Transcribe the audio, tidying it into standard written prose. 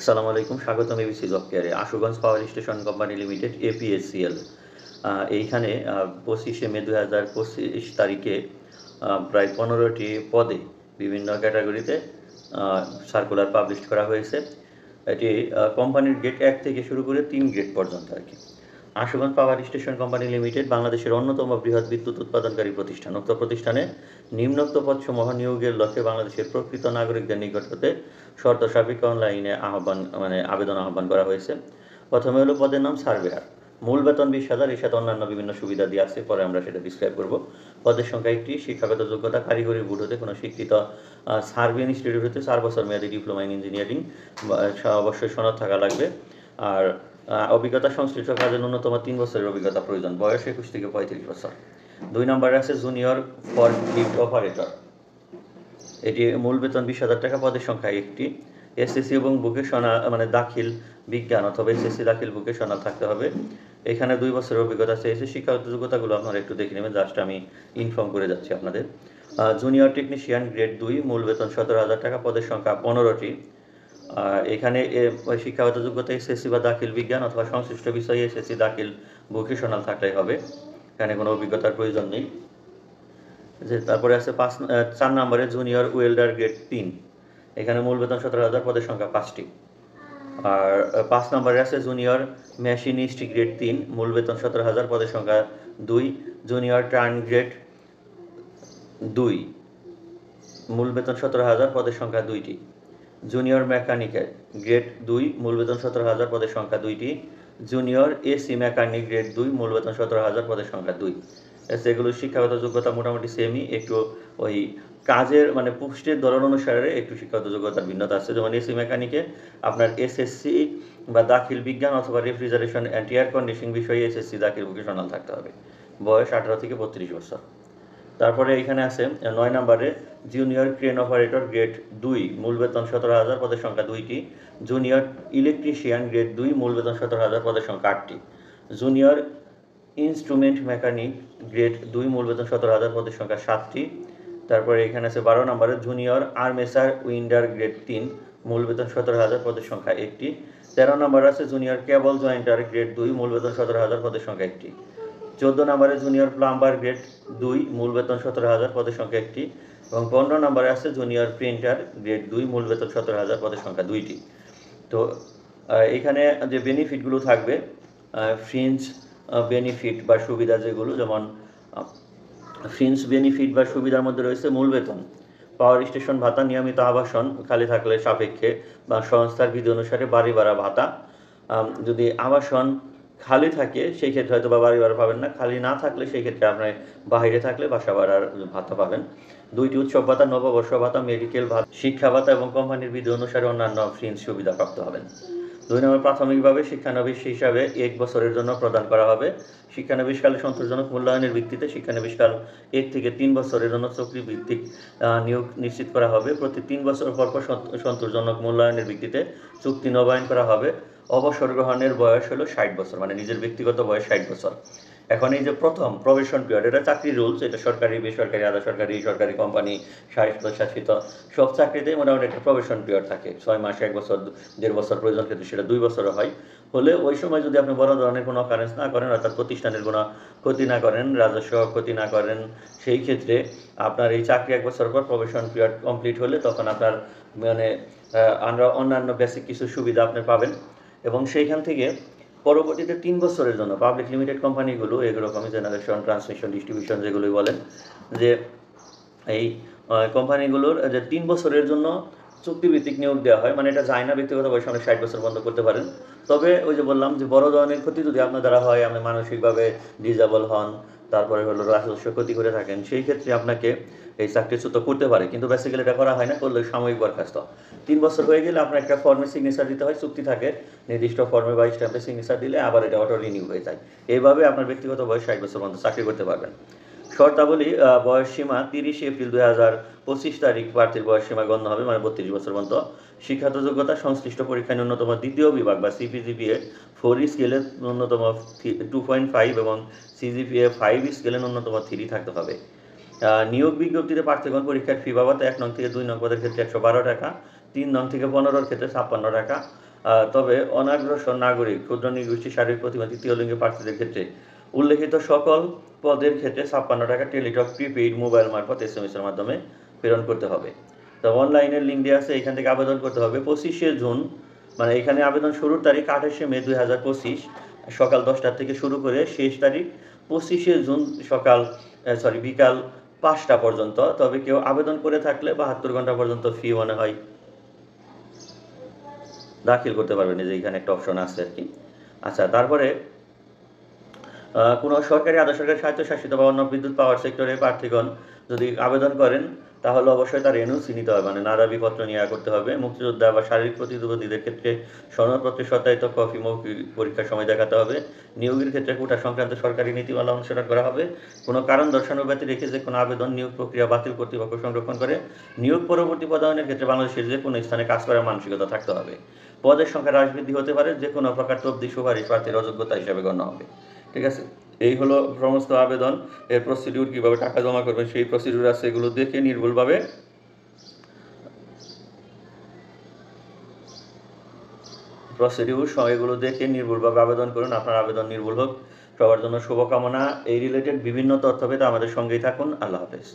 আসসালামু আলাইকুম, স্বাগতম এবিসি জব কেয়ারে। Ashuganj power station company limited এপিএসসিএল এইখানে 25শে মে 2025 তারিখে প্রায় 15টি পদে বিভিন্ন ক্যাটাগরিতে সার্কুলার পাবলিশ করা হয়েছে। এটি কোম্পানির গ্রেড 1 থেকে শুরু করে 3 গ্রেড পর্যন্ত আর কি। Ashuganj power station company limited বাংলাদেশের অন্যতম বৃহৎ বিদ্যুৎ উৎপাদনকারী প্রতিষ্ঠান। উক্ত প্রতিষ্ঠানে নিম্নোক্ত পদসমূহ নিয়োগের লক্ষ্যে বাংলাদেশের প্রকৃত নাগরিকদের নিকট হতে শর্ত সাপেক্ষে অনলাইনে আবেদন আহ্বান করা হয়েছে। প্রথমে হলো পদের নাম সার্ভেয়ার, মূল বেতন 20,000, এর সাথে অন্যান্য বিভিন্ন সুবিধা দিয়ে আছে, পরে আমরা সেটা ডিসক্রাইব করব। পদের সংখ্যা 1টি, শিক্ষাগত যোগ্যতা কারিগরি বোর্ড হতে কোনো শিক্ষিত সার্ভে ইনস্টিটিউট হতে 4 বছর মেয়াদী ডিপ্লোমা ইন ইঞ্জিনিয়ারিং অবশ্যই সনদ থাকা লাগবে। আর অভিজ্ঞতা সংশ্লিষ্ট কাজে ন্যূনতম 3 বছরের অভিজ্ঞতা প্রয়োজন, বয়স 21 থেকে 35 বছর। 2 নম্বরে আছে জুনিয়র ফরক্লিফট অপারেটর, এটি মূল বেতন 20,000 টাকা, পদের সংখ্যা 1টি। এসএসসি এবং ভোকেশনাল দাখিল বিজ্ঞান অথবা এসএসসি দাখিল ভোকেশনাল থাকতে হবে। এখানে 2 বছরের অভিজ্ঞতা চেয়েছে। শিক্ষাগত যোগ্যতাগুলো আপনারা একটু দেখে নেবেন, জাস্ট আমি ইনফর্ম করে যাচ্ছি আপনাদের। জুনিয়র টেকনিশিয়ান গ্রেড 2, মূল বেতন 17,000 টাকা, পদের সংখ্যা 15টি। এখানে শিক্ষাগত যোগ্যতা এসএসসি বা দাখিল বিজ্ঞান অথবা সংশ্লিষ্ট বিষয়ে এসএসসি দাখিল ভোকেশনাল থাকলেই হবে, এখানে কোনো অভিজ্ঞতার প্রয়োজন নেই। তারপরে আছে 4 নম্বরে জুনিয়র ওয়েল্ডার গ্রেড 3, এখানে মূল বেতন 17,000, পদের সংখ্যা 5টি। আর 5 নম্বরে আছে জুনিয়র মেশিনিস্ট গ্রেড 3, মূল বেতন 17,000, পদের সংখ্যা 2। জুনিয়র টার্ন গ্রেড 2, মূল বেতন 17,000, পদের সংখ্যা 2টি। জুনিয়র মেকানিক্যাল গ্রেড 2, মূল বেতন 17,000, পদের সংখ্যা 2টি। জুনিয়র এসি মেকানিক গ্রেড 2, মূল বেতন 17,000, পদের সংখ্যা 2। সেগুলো শিক্ষাগত যোগ্যতা মোটামুটি সেমই, একটু ওই কাজের পোস্টের ধরন অনুসারে একটু শিক্ষাগত যোগ্যতার ভিন্নতা আছে। যেমন এসি মেকানিকে আপনার এসএসসি বা দাখিল বিজ্ঞান অথবা রেফ্রিজারেশন অ্যান্ড এয়ার কন্ডিশনিং বিষয়ে এসএসসি দাখিল ভোকেশনাল থাকতে হবে, বয়স 18 থেকে 32 বছর। তারপরে এখানে আছে 9 নম্বরে জুনিয়র ক্রেন অপারেটর গ্রেড 2, মূল বেতন 17,000, পদের সংখ্যা 2টি। জুনিয়র ইলেকট্রিশিয়ান গ্রেড 2, মূল বেতন 17,000, পদের সংখ্যা 8টি। জুনিয়র ইনস্ট্রুমেন্ট মেকানিক গ্রেড 2, মূল বেতন 17,000, পদের সংখ্যা 7টি। তারপরে এখানে আছে 12 নম্বরে জুনিয়র আর্মেচার উইন্ডার গ্রেড 3, মূল বেতন 17,000, পদের সংখ্যা 1টি। 13 নম্বরে আছে জুনিয়র কেবল জয়েন্টার গ্রেড 2, মূল বেতন 17,000, পদের সংখ্যা 1টি। 14 নম্বরে জুনিয়র প্লাম্বার গ্রেড 2, মূল বেতন 17,000, পদের সংখ্যা 1টি। এবং 15 নম্বরে আছে জুনিয়র প্রিন্টার গ্রেড 2, মূল বেতন 17,000, পদের সংখ্যা 2টি। তো এখানে যে বেনিফিটগুলো থাকবে, ফ্রিঞ্জ বেনিফিট বা সুবিধা যেগুলো, যেমন ফ্রিঞ্জ বেনিফিট বা সুবিধার মধ্যে রয়েছে মূল বেতন, পাওয়ার স্টেশন ভাতা, নিয়মিত আবাসন খালি থাকলে সাপেক্ষে বা সংস্থার বিধি অনুসারে বাড়ি ভাড়া ভাতা। যদি আবাসন খালি থাকে সেই ক্ষেত্রে হয়তো বা বাড়ি ভাড়া পাবেন না, খালি না থাকলে সেই ক্ষেত্রে আপনি বাইরে থাকলে বাসা ভাড়ার ভাতা পাবেন। 2টি উৎসব ভাতা, নববর্ষ ভাতা, মেডিকেল ভাতা, শিক্ষা ভাতা এবং কোম্পানির বিধি অনুসারে অন্যান্য ফ্রিঞ্জ সুবিধা প্রাপ্ত হবেন। 2 নম্বর প্রাথমিকভাবে শিক্ষানবিশ হিসাবে 1 বছরের জন্য প্রদান করা হবে। শিক্ষানবিশকালে সন্তোষজনক মূল্যায়নের ভিত্তিতে শিক্ষানবিশকাল 1 থেকে 3 বছরের জন্য চুক্তি ভিত্তিক নিয়োগ নিশ্চিত করা হবে। প্রতি 3 বছর পর সন্তোষজনক মূল্যায়নের ভিত্তিতে চুক্তি নবায়ন করা হবে। অবসর গ্রহণের বয়স হলো 60 বছর, নিজের ব্যক্তিগত বয়স 60 বছর। এখন এই যে প্রথম প্রবেশন পিরিয়ড, এটা চাকরি রুলস, এটা সরকারি, বেসরকারি, আধা সরকারি, সরকারি কোম্পানি, স্বায়ত্তশাসিত সব চাকরিতেই মোটামুটি একটা প্রবেশন পিরিয়ড থাকে, 6 মাস, 1 বছর, 1.5 বছর, প্রয়োজন ক্ষেত্রে সেটা 2 বছরে হয়। হলে ওই সময় যদি আপনি বড় ধরনের কোনো অকারেন্স না করেন, অর্থাৎ প্রতিষ্ঠানের কোনো ক্ষতি না করেন, রাজস্ব ক্ষতি না করেন, সেই ক্ষেত্রে আপনার এই চাকরি 1 বছর পর প্রবেশন পিরিয়ড কমপ্লিট হলে তখন আপনার অন্যান্য বেসিক কিছু সুবিধা আপনি পাবেন। এবং সেইখান থেকে পরবর্তীতে 3 বছরের জন্য পাবলিক লিমিটেড কোম্পানিগুলো এরকমই জেনারেশন, ট্রান্সমিশন, ডিস্ট্রিবিউশন যেগুলোই বলেন, যে এই কোম্পানিগুলোর যে 3 বছরের জন্য চুক্তিভিত্তিক নিয়োগ দেওয়া হয়, এটা যায় না, ব্যক্তিগত বয়সে আপনি 60 বছর বন্ধ করতে পারেন। তবে ওই যে বললাম যে বড় ধরনের ক্ষতি যদি আপনার দ্বারা হয়, আপনি মানসিকভাবে ডিজেবল হন, তারপরে হলো রাজস্ব ক্ষতি করে থাকেন, সেই ক্ষেত্রে আপনাকে এই চাকরিচ্যুত করতে পারে, কিন্তু বেসিক্যালি এটা করা হয় না, করলে সাময়িক বরখাস্ত। 3 বছর হয়ে গেলে আপনার একটা ফর্মে সিগনেচার দিতে হয়, চুক্তি থাকে, নির্দিষ্ট ফর্মে বা স্ট্যাম্পে সিগনেচার দিলে আবার এটা অটো রিনিউ হয়ে যায়। এইভাবে আপনার ব্যক্তিগত বয়স 60 বছর পর্যন্ত চাকরি করতে পারবেন। শর্তাবলী, বয়স সীমা 30 এপ্রিল 2025 তারিখ প্রার্থীর বয়স সীমা গণ্য হবে, 32 বছর পর্যন্ত। শিক্ষাগত যোগ্যতা সংশ্লিষ্ট পরীক্ষায় ন্যূনতম 2য় বিভাগ বা সিপিজিপিএ 4 স্কেলে ন্যূনতম 2.5 এবং সিজিপিএ 5 স্কেলে ন্যূনতম 3 থাকতে হবে। নিয়োগ বিজ্ঞপ্তিতে প্রার্থীগণ পরীক্ষার ফি বাবদ 1 নং থেকে 2 নং পদের ক্ষেত্রে 112 টাকা, 3 নং থেকে 15-র ক্ষেত্রে 56 টাকা। তবে অনগ্রসর নাগরিক, ক্ষুদ্র নৃগোষ্ঠী, শারীরিক প্রতিবন্ধী, তৃতীয় লিঙ্গের প্রার্থীদের ক্ষেত্রে উল্লেখিত সকল পদের ক্ষেত্রে 56 টাকা টেলিটক প্রিপেইড মোবাইল মারফত SMS-এর মাধ্যমে প্রেরণ করতে হবে। তো অনলাইনের লিঙ্ক দেওয়া আছে, এখান থেকে আবেদন করতে হবে। 25শে জুন, মানে এখানে আবেদন শুরুর তারিখ 28শে মে 2025 সকাল 10টা থেকে শুরু করে শেষ তারিখ 25শে জুন বিকাল 5টা পর্যন্ত। তবে কেউ আবেদন করে থাকলে 72 ঘন্টা পর্যন্ত ফি মনে হয় দাখিল করতে পারবেন। এই যে এখানে একটা অপশন আছে আর কি। আচ্ছা, তারপরে কোনো সরকারি, আধা সরকারি, স্বায়ত্তশাসিত বা অন্য বিদ্যুৎ পাওয়ার সেক্টরের প্রার্থীগণ যদি আবেদন করেন তাহলে অবশ্যই তার এনওসি নিতে হবে, মানে নারাবিপত্র নিয়ে করতে হবে। মুক্তিযোদ্ধা বা শারীরিক প্রতিবন্ধীদের ক্ষেত্রে সনদপত্রের সত্যায়িত কপি মৌখিক পরীক্ষার সময় দেখাতে হবে। নিয়োগের ক্ষেত্রে কোটা সংক্রান্ত সরকারি নীতিমালা অনুসরণ করা হবে। কোনো কারণ দর্শানো ব্যতি রেখে যে কোনো আবেদন নিয়োগ প্রক্রিয়া বাতিল কর্তৃপক্ষ সংরক্ষণ করে। নিয়োগ পরবর্তী পদায়নের ক্ষেত্রে বাংলাদেশের যে কোনো স্থানে কাজ করার মানসিকতা থাকতে হবে। পদের সংখ্যা হ্রাস বৃদ্ধি হতে পারে, যে কোনো প্রকার তবদি সুপারিশ প্রার্থীর অযোগ্যতা হিসাবে গণ্য হবে। ঠিক আছে, এই হলো সমস্ত আবেদন। এর প্রসিডিউর, কীভাবে টাকা জমা করবেন সেই প্রসিডিউর আছে, এগুলো দেখে নির্ভুলভাবে আবেদন করুন। আপনার আবেদন নির্ভুল হোক। সবার জন্য শুভকামনা। এই রিলেটেড বিভিন্ন তথ্য পেতে আমাদের সঙ্গেই থাকুন। আল্লাহ হাফেজ।